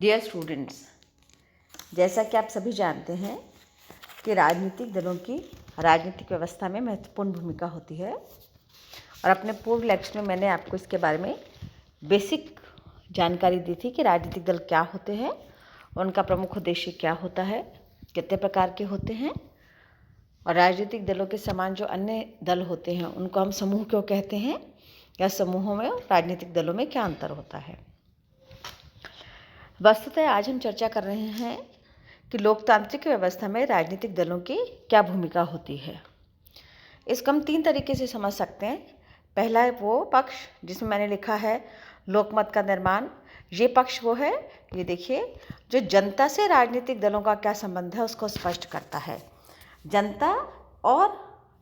Dear students, जैसा कि आप सभी जानते हैं कि राजनीतिक दलों की राजनीतिक व्यवस्था में महत्वपूर्ण भूमिका होती है और अपने पूर्व लेक्चर में मैंने आपको इसके बारे में बेसिक जानकारी दी थी कि राजनीतिक दल क्या होते हैं, उनका प्रमुख उद्देश्य क्या होता है, कितने प्रकार के होते हैं और राजनीतिक दलों के समान जो अन्य दल होते हैं उनको हम समूह क्यों कहते हैं या समूहों में राजनीतिक दलों में क्या अंतर होता है। वस्तुतः आज हम चर्चा कर रहे हैं कि लोकतांत्रिक व्यवस्था में राजनीतिक दलों की क्या भूमिका होती है। इसको हम 3 तरीके से समझ सकते हैं। पहला है वो पक्ष जिसमें मैंने लिखा है लोकमत का निर्माण। ये पक्ष वो है, ये देखिए, जो जनता से राजनीतिक दलों का क्या संबंध है उसको स्पष्ट करता है। जनता और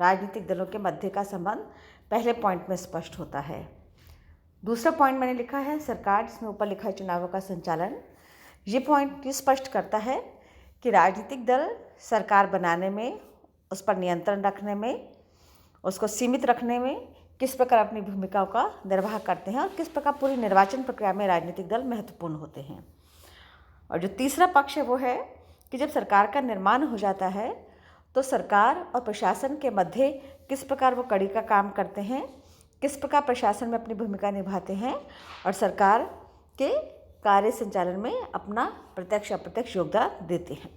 राजनीतिक दलों के मध्य का संबंध पहले पॉइंट में स्पष्ट होता है। दूसरा पॉइंट मैंने लिखा है सरकार, जिसमें ऊपर लिखा है चुनावों का संचालन। ये पॉइंट ये स्पष्ट करता है कि राजनीतिक दल सरकार बनाने में, उस पर नियंत्रण रखने में, उसको सीमित रखने में किस प्रकार अपनी भूमिकाओं का निर्वाह करते हैं और किस प्रकार पूरी निर्वाचन प्रक्रिया में राजनीतिक दल महत्वपूर्ण होते हैं। और जो तीसरा पक्ष है वो है कि जब सरकार का निर्माण हो जाता है तो सरकार और प्रशासन के मध्य किस प्रकार वो कड़ी का काम करते हैं, किस प्रकार प्रशासन में अपनी भूमिका निभाते हैं और सरकार के कार्य संचालन में अपना प्रत्यक्ष अप्रत्यक्ष योगदान देते हैं।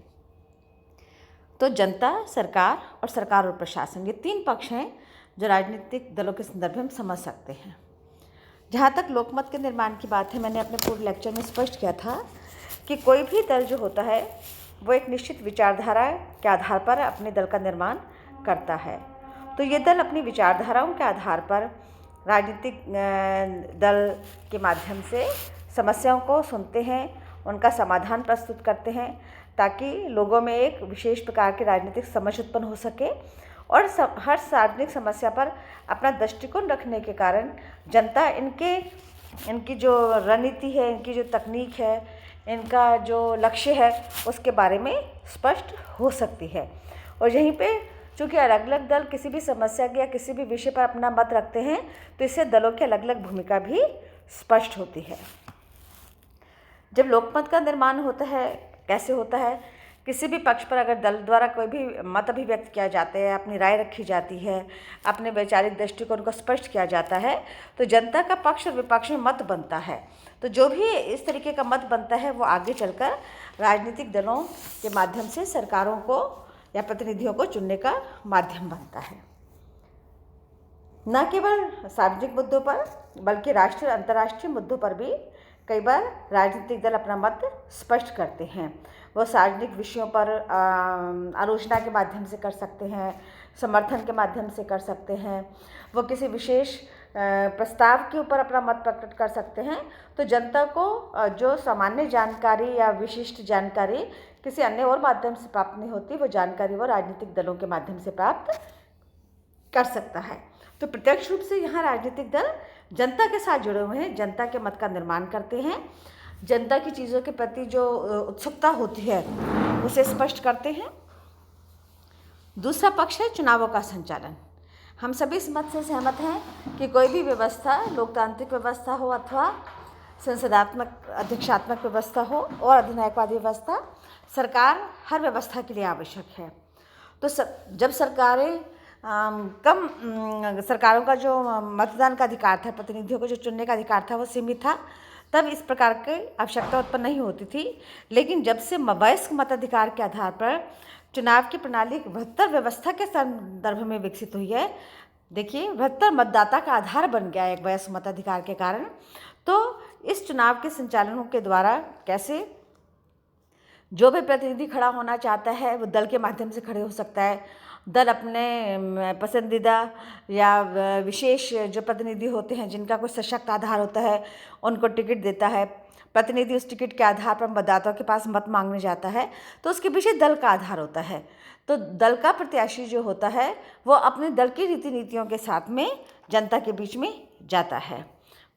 तो जनता, सरकार और सरकार और प्रशासन, ये 3 पक्ष हैं जो राजनीतिक दलों के संदर्भ में हम समझ सकते हैं। जहाँ तक लोकमत के निर्माण की बात है, मैंने अपने पूर्व लेक्चर में स्पष्ट किया था कि कोई भी दल जो होता है वो एक निश्चित विचारधारा के आधार पर अपने दल का निर्माण करता है। तो ये दल अपनी विचारधाराओं के आधार पर राजनीतिक दल के माध्यम से समस्याओं को सुनते हैं, उनका समाधान प्रस्तुत करते हैं ताकि लोगों में एक विशेष प्रकार की राजनीतिक समझ उत्पन्न हो सके और हर सार्वजनिक समस्या पर अपना दृष्टिकोण रखने के कारण जनता इनकी जो रणनीति है, इनकी जो तकनीक है, इनका जो लक्ष्य है उसके बारे में स्पष्ट हो सकती है। और यहीं पे चूँकि अलग अलग दल किसी भी समस्या के या किसी भी विषय पर अपना मत रखते हैं तो इससे दलों की अलग अलग भूमिका भी स्पष्ट होती है। जब लोकमत का निर्माण होता है, कैसे होता है, किसी भी पक्ष पर अगर दल द्वारा कोई भी मत अभिव्यक्त किया जाता है, अपनी राय रखी जाती है, अपने वैचारिक दृष्टिकोण को स्पष्ट किया जाता है तो जनता का पक्ष और विपक्ष में मत बनता है। तो जो भी इस तरीके का मत बनता है वो आगे चलकर राजनीतिक दलों के माध्यम से सरकारों को या प्रतिनिधियों को चुनने का माध्यम बनता है। न केवल सार्वजनिक मुद्दों पर बल्कि राष्ट्रीय और अंतर्राष्ट्रीय मुद्दों पर भी कई बार राजनीतिक दल अपना मत स्पष्ट करते हैं। वो सार्वजनिक विषयों पर आलोचना के माध्यम से कर सकते हैं, समर्थन के माध्यम से कर सकते हैं, वो किसी विशेष प्रस्ताव के ऊपर अपना मत प्रकट कर सकते हैं। तो जनता को जो सामान्य जानकारी या विशिष्ट जानकारी किसी अन्य और माध्यम से प्राप्त नहीं होती, वो जानकारी वो राजनीतिक दलों के माध्यम से प्राप्त कर सकता है। तो प्रत्यक्ष रूप से यहाँ राजनीतिक दल जनता के साथ जुड़े हुए हैं, जनता के मत का निर्माण करते हैं, जनता की चीज़ों के प्रति जो उत्सुकता होती है उसे स्पष्ट करते हैं। दूसरा पक्ष है चुनावों का संचालन। हम सभी इस मत से सहमत हैं कि कोई भी व्यवस्था, लोकतांत्रिक व्यवस्था हो अथवा संसदात्मक अध्यक्षात्मक व्यवस्था हो और अधिनायकवादी व्यवस्था, सरकार हर व्यवस्था के लिए आवश्यक है। तो जब सरकारों का जो मतदान का अधिकार था, प्रतिनिधियों को जो चुनने का अधिकार था वो सीमित था, तब इस प्रकार की आवश्यकता उत्पन्न नहीं होती थी। लेकिन जब से वयस्क मताधिकार के आधार पर चुनाव की प्रणाली बृहत्तर व्यवस्था के संदर्भ में विकसित हुई है, देखिए बृहत्तर मतदाता का आधार बन गया है एक वयस्क मताधिकार के कारण। तो इस चुनाव के संचालनों के द्वारा कैसे जो भी प्रतिनिधि खड़ा होना चाहता है वो दल के माध्यम से खड़े हो सकता है। दल अपने पसंदीदा या विशेष जो प्रतिनिधि होते हैं जिनका कोई सशक्त आधार होता है उनको टिकट देता है। प्रतिनिधि उस टिकट के आधार पर मतदाताओं के पास मत मांगने जाता है तो उसके पीछे दल का आधार होता है। तो दल का प्रत्याशी जो होता है वो अपने दल की रीति नीतियों के साथ में जनता के बीच में जाता है।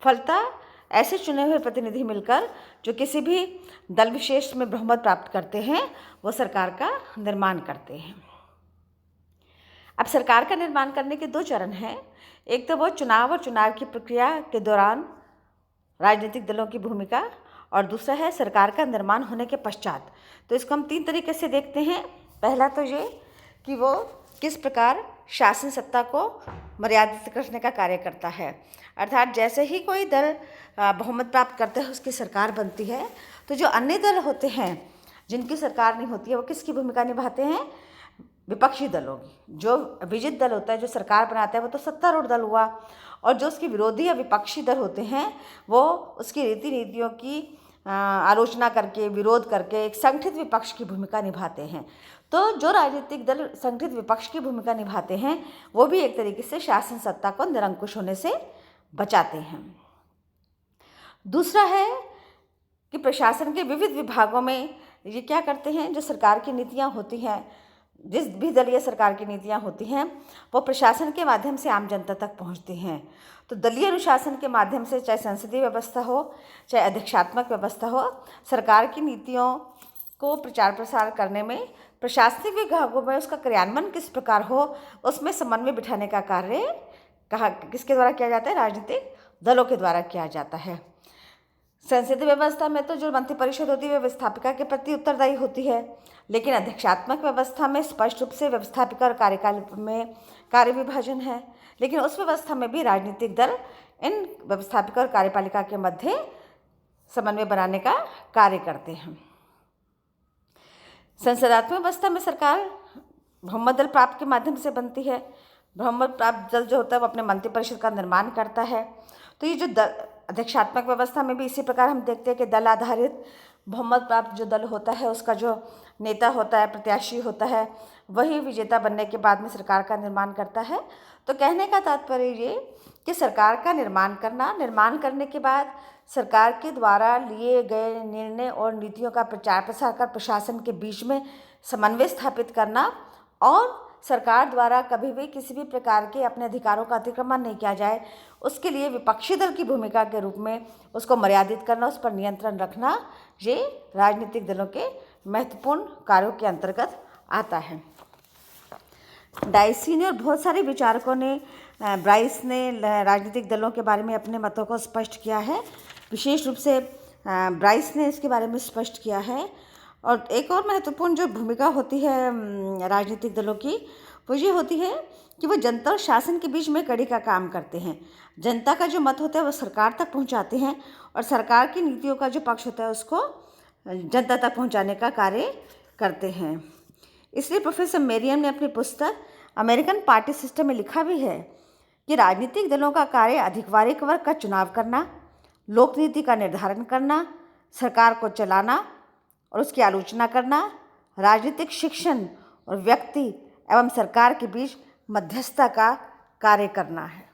फलतः ऐसे चुने हुए प्रतिनिधि मिलकर जो किसी भी दल विशेष में बहुमत प्राप्त करते हैं वो सरकार का निर्माण करते हैं। अब सरकार का निर्माण करने के 2 चरण हैं। एक तो वो चुनाव और चुनाव की प्रक्रिया के दौरान राजनीतिक दलों की भूमिका, और दूसरा है सरकार का निर्माण होने के पश्चात। तो इसको हम 3 तरीके से देखते हैं। पहला तो ये कि वो किस प्रकार शासन सत्ता को मर्यादित करने का कार्य करता है, अर्थात जैसे ही कोई दल बहुमत प्राप्त करता है उसकी सरकार बनती है, तो जो अन्य दल होते हैं जिनकी सरकार नहीं होती है वो किसकी भूमिका निभाते हैं? विपक्षी दलों की। जो विजित दल होता है, जो सरकार बनाता है, वो तो सत्तारूढ़ दल हुआ, और जो उसके विरोधी या विपक्षी दल होते हैं वो उसकी रीति नीतियों की आलोचना करके, विरोध करके एक संगठित विपक्ष की भूमिका निभाते हैं। तो जो राजनीतिक दल संगठित विपक्ष की भूमिका निभाते हैं वो भी एक तरीके से शासन सत्ता को निरंकुश होने से बचाते हैं। दूसरा है कि प्रशासन के विविध विभागों में ये क्या करते हैं, जो सरकार की नीतियाँ होती हैं, जिस भी दलीय सरकार की नीतियाँ होती हैं वो प्रशासन के माध्यम से आम जनता तक पहुंचती हैं। तो दलीय अनुशासन के माध्यम से, चाहे संसदीय व्यवस्था हो चाहे अध्यक्षात्मक व्यवस्था हो, सरकार की नीतियों को प्रचार प्रसार करने में प्रशासनिक विभागों में उसका क्रियान्वयन किस प्रकार हो, उसमें समन्वय बिठाने का कार्य किसके द्वारा किया जाता है? राजनीतिक दलों के द्वारा किया जाता है। संसदीय व्यवस्था में तो जो मंत्रिपरिषद होती है व्यवस्थापिका के प्रति उत्तरदायी होती है, लेकिन अध्यक्षात्मक व्यवस्था में स्पष्ट रूप से व्यवस्थापिका और कार्यकाल में कार्य विभाजन है, लेकिन उस व्यवस्था में भी राजनीतिक दल इन व्यवस्थापिका और कार्यपालिका के मध्य समन्वय बनाने का कार्य करते हैं। संसदात्मक व्यवस्था में सरकार बहुमत दल प्राप्त के माध्यम से बनती है। बहुमत प्राप्त दल जो होता है वो अपने मंत्रिपरिषद का निर्माण करता है। तो ये जो अध्यक्षात्मक व्यवस्था में भी इसी प्रकार हम देखते हैं कि दल आधारित बहुमत प्राप्त जो दल होता है उसका जो नेता होता है, प्रत्याशी होता है, वही विजेता बनने के बाद में सरकार का निर्माण करता है। तो कहने का तात्पर्य ये कि सरकार का निर्माण करने के बाद सरकार के द्वारा लिए गए निर्णय और नीतियों का प्रचार प्रसार कर प्रशासन के बीच में समन्वय स्थापित करना, और सरकार द्वारा कभी भी किसी भी प्रकार के अपने अधिकारों का अतिक्रमण नहीं किया जाए, उसके लिए विपक्षी दल की भूमिका के रूप में उसको मर्यादित करना, उस पर नियंत्रण रखना, ये राजनीतिक दलों के महत्वपूर्ण कार्यों के अंतर्गत आता है। डाइसी ने और बहुत सारे विचारकों ने, ब्राइस ने राजनीतिक दलों के बारे में अपने मतों को स्पष्ट किया है। विशेष रूप से ब्राइस ने इसके बारे में स्पष्ट किया है। और एक और महत्वपूर्ण जो भूमिका होती है राजनीतिक दलों की, वो ये होती है कि वो जनता और शासन के बीच में कड़ी का काम करते हैं। जनता का जो मत होता है वो सरकार तक पहुंचाते हैं, और सरकार की नीतियों का जो पक्ष होता है उसको जनता तक पहुंचाने का कार्य करते हैं। इसलिए प्रोफेसर मेरियम ने अपनी पुस्तक अमेरिकन पार्टी सिस्टम में लिखा भी है कि राजनीतिक दलों का कार्य अधिकारिक वर्ग का चुनाव करना, लोक नीति का निर्धारण करना, सरकार को चलाना और उसकी आलोचना करना, राजनीतिक शिक्षण और व्यक्ति एवं सरकार के बीच मध्यस्थता का कार्य करना है।